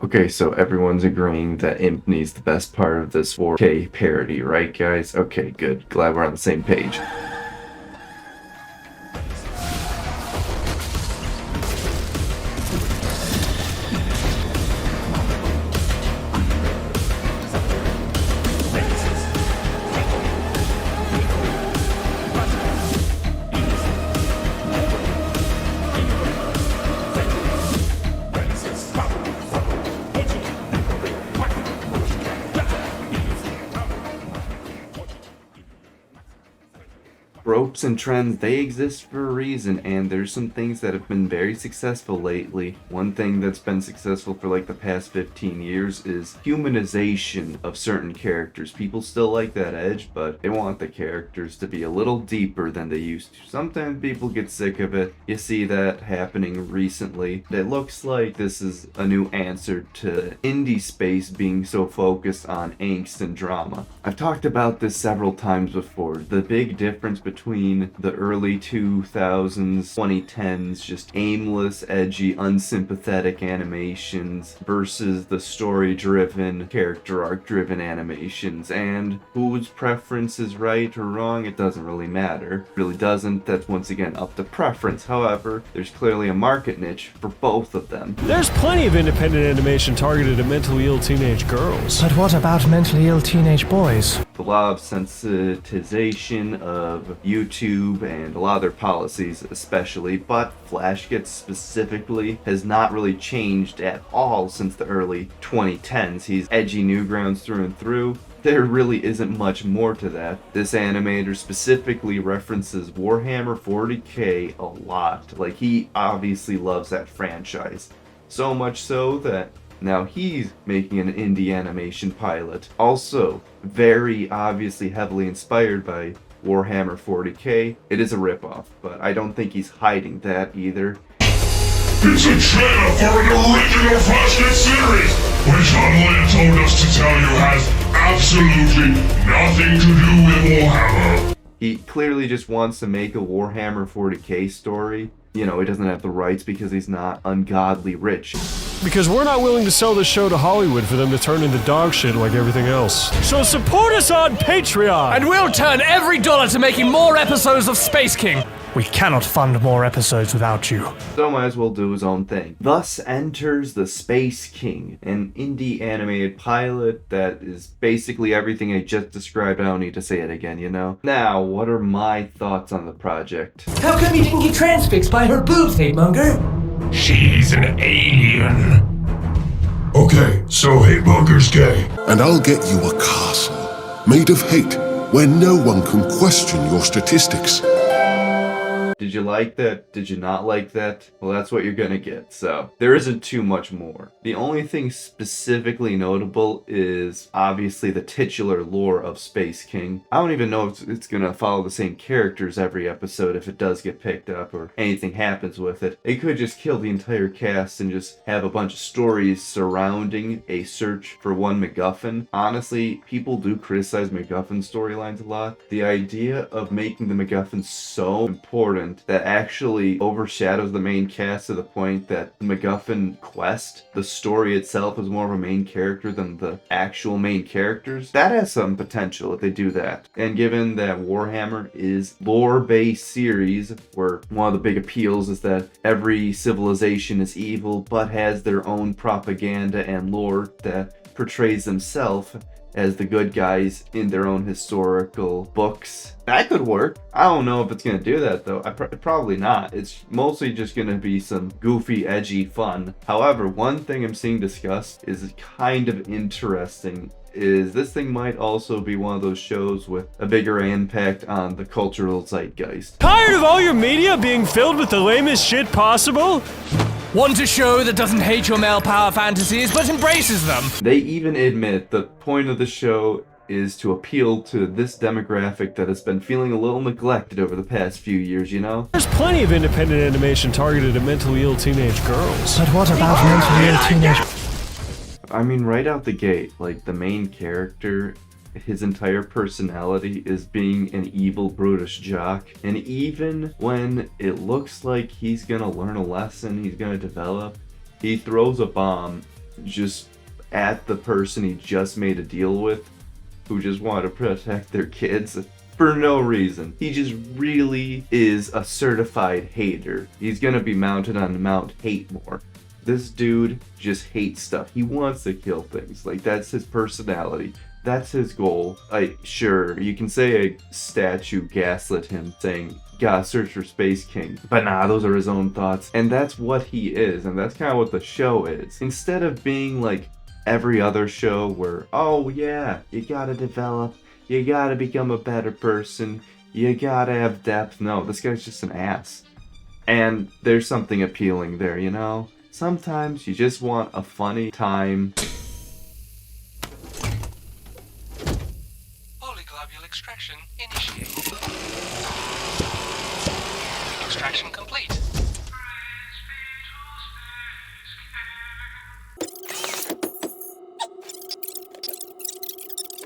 Okay, so everyone's agreeing that Impni's the best part of this 4K parody, right guys? Okay, good. Glad we're on the same page. Ropes and trends, they exist for a reason, and there's some things that have been very successful lately. One thing that's been successful for like the past 15 years is humanization of certain characters. People still like that edge, but they want the characters to be a little deeper than they used to. Sometimes people get sick of it. You see that happening recently. It looks like this is a new answer to indie space being so focused on angst and drama. I've talked about this several times before. The big difference between the early 2000s, 2010s, just aimless, edgy, unsympathetic animations versus the story-driven, character arc-driven animations. And whose preference is right or wrong, it doesn't really matter. It really doesn't. That's once again up to preference. However, there's clearly a market niche for both of them. There's plenty of independent animation targeted at mentally ill teenage girls. But what about mentally ill teenage boys? A lot of sensitization of YouTube and a lot of their policies especially, but FlashGitz specifically has not really changed at all since the early 2010s. He's edgy Newgrounds through and through. There really isn't much more to that. This animator specifically references Warhammer 40k a lot. Like, he obviously loves that franchise. So much so that now he's making an indie animation pilot. Also, very obviously heavily inspired by Warhammer 40k. It is a ripoff, but I don't think he's hiding that either. It's a trailer for an original FlashGitz series, which Online told us to tell you has absolutely nothing to do with Warhammer. He clearly just wants to make a Warhammer 40k story. You know, he doesn't have the rights because he's not ungodly rich. Because we're not willing to sell this show to Hollywood for them to turn into dog shit like everything else. So support us on Patreon! And we'll turn every dollar to making more episodes of Space King. We cannot fund more episodes without you. So might as well do his own thing. Thus enters the Space King, an indie animated pilot that is basically everything I just described. I don't need to say it again, you know? Now, what are my thoughts on the project? How come you didn't get transfixed by her boobs, Hatemonger? She's an alien. Okay, so Hatemonger's gay. And I'll get you a castle made of hate where no one can question your statistics. Did you like that? Did you not like that? Well, that's what you're gonna get, so there isn't too much more. The only thing specifically notable is obviously the titular lore of Space King. I don't even know if it's gonna follow the same characters every episode if it does get picked up or anything happens with it. It could just kill the entire cast and just have a bunch of stories surrounding a search for one MacGuffin. Honestly, people do criticize MacGuffin storylines a lot. The idea of making the MacGuffin so important that actually overshadows the main cast to the point that the MacGuffin quest, the story itself, is more of a main character than the actual main characters. That has some potential if they do that. And given that Warhammer is lore-based series, where one of the big appeals is that every civilization is evil but has their own propaganda and lore that portrays themselves as the good guys in their own historical books. That could work. I don't know if it's gonna do that though. Probably not. It's mostly just gonna be some goofy, edgy fun. However, one thing I'm seeing discussed is kind of interesting. Is this thing might also be one of those shows with a bigger impact on the cultural zeitgeist. Tired of all your media being filled with the lamest shit possible? Want a show that doesn't hate your male power fantasies but embraces them? They even admit the point of the show is to appeal to this demographic that has been feeling a little neglected over the past few years, you know? There's plenty of independent animation targeted at mentally ill teenage girls. But what about mentally ill teenage... I mean, right out the gate, like, the main character, his entire personality is being an evil, brutish jock. And even when it looks like he's gonna learn a lesson, he's gonna develop, he throws a bomb just at the person he just made a deal with, who just want to protect their kids for no reason. He just really is a certified hater. He's gonna be mounted on Mount Hatemore. This dude just hates stuff. He wants to kill things. Like, that's his personality. That's his goal. Sure, you can say a statue gaslit him saying, gotta search for Space King. But nah, those are his own thoughts. And that's what he is, and that's kind of what the show is. Instead of being like every other show where, oh yeah, you gotta develop, you gotta become a better person, you gotta have depth. No, this guy's just an ass. And there's something appealing there, you know? Sometimes you just want a funny time. Polyglobule extraction initiated. Extraction complete.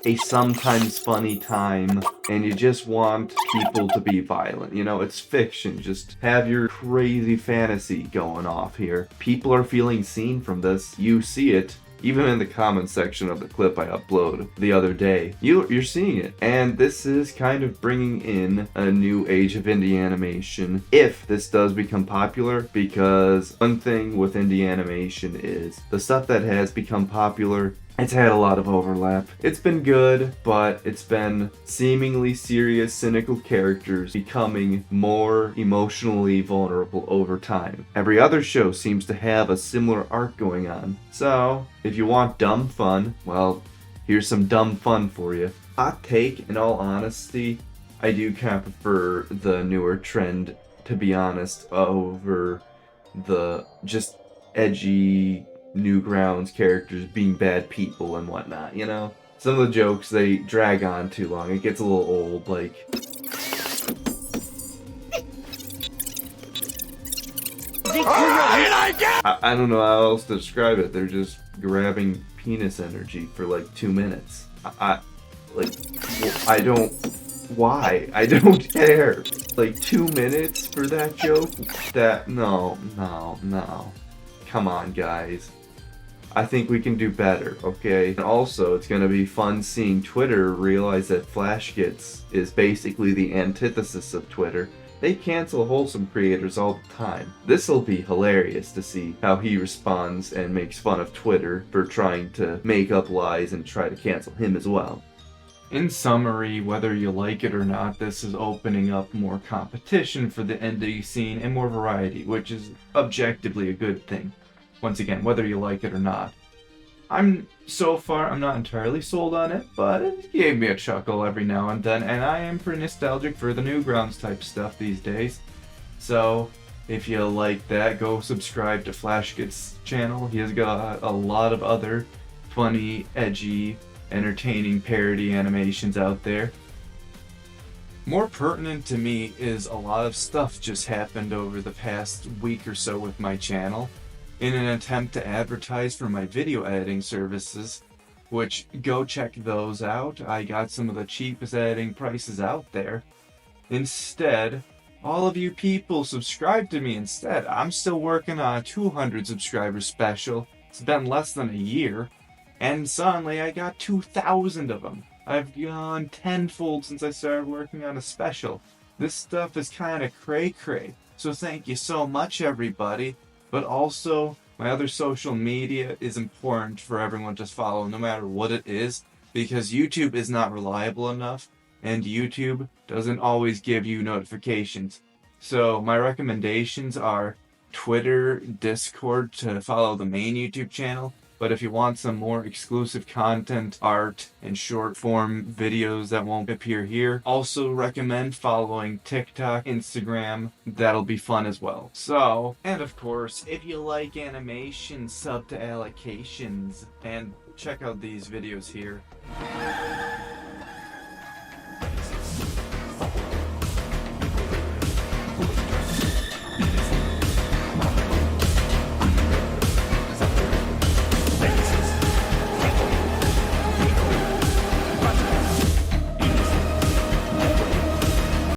A sometimes funny time, and you just want people to be violent. You know, it's fiction. Just have your crazy fantasy going off here. People are feeling seen from this. You see it. Even in the comment section of the clip I uploaded the other day, you're seeing it. And this is kind of bringing in a new age of indie animation, if this does become popular, because one thing with indie animation is the stuff that has become popular, it's had a lot of overlap. It's been good, but it's been seemingly serious, cynical characters becoming more emotionally vulnerable over time. Every other show seems to have a similar arc going on. So, if you want dumb fun, well, here's some dumb fun for you. Hot take, in all honesty, I do kind of prefer the newer trend, to be honest, over the just edgy Newgrounds characters being bad people and whatnot, you know? Some of the jokes, they drag on too long. It gets a little old, like... I don't know how else to describe it. They're just grabbing penis energy for like 2 minutes. I don't... Why? I don't care. Like 2 minutes for that joke? No. Come on, guys. I think we can do better, okay? And also, it's gonna be fun seeing Twitter realize that FlashGitz is basically the antithesis of Twitter. They cancel wholesome creators all the time. This'll be hilarious to see how he responds and makes fun of Twitter for trying to make up lies and try to cancel him as well. In summary, whether you like it or not, this is opening up more competition for the indie scene and more variety, which is objectively a good thing. Once again, whether you like it or not. I'm not entirely sold on it, but it gave me a chuckle every now and then, and I am pretty nostalgic for the Newgrounds type stuff these days. So, if you like that, go subscribe to FlashGitz channel. He has got a lot of other funny, edgy, entertaining parody animations out there. More pertinent to me is a lot of stuff just happened over the past week or so with my channel. In an attempt to advertise for my video editing services, which go check those out. I got some of the cheapest editing prices out there. Instead, all of you people subscribe to me instead. I'm still working on a 200 subscribers special. It's been less than a year, and suddenly I got 2,000 of them. I've gone tenfold since I started working on a special. This stuff is kind of cray-cray, so thank you so much, everybody. But also, my other social media is important for everyone to follow, no matter what it is, because YouTube is not reliable enough, and YouTube doesn't always give you notifications. So my recommendations are Twitter, Discord to follow the main YouTube channel, but if you want some more exclusive content, art, and short form videos that won't appear here, also recommend following TikTok, Instagram. That'll be fun as well. So, and of course, if you like animation, sub to allocations, and check out these videos here.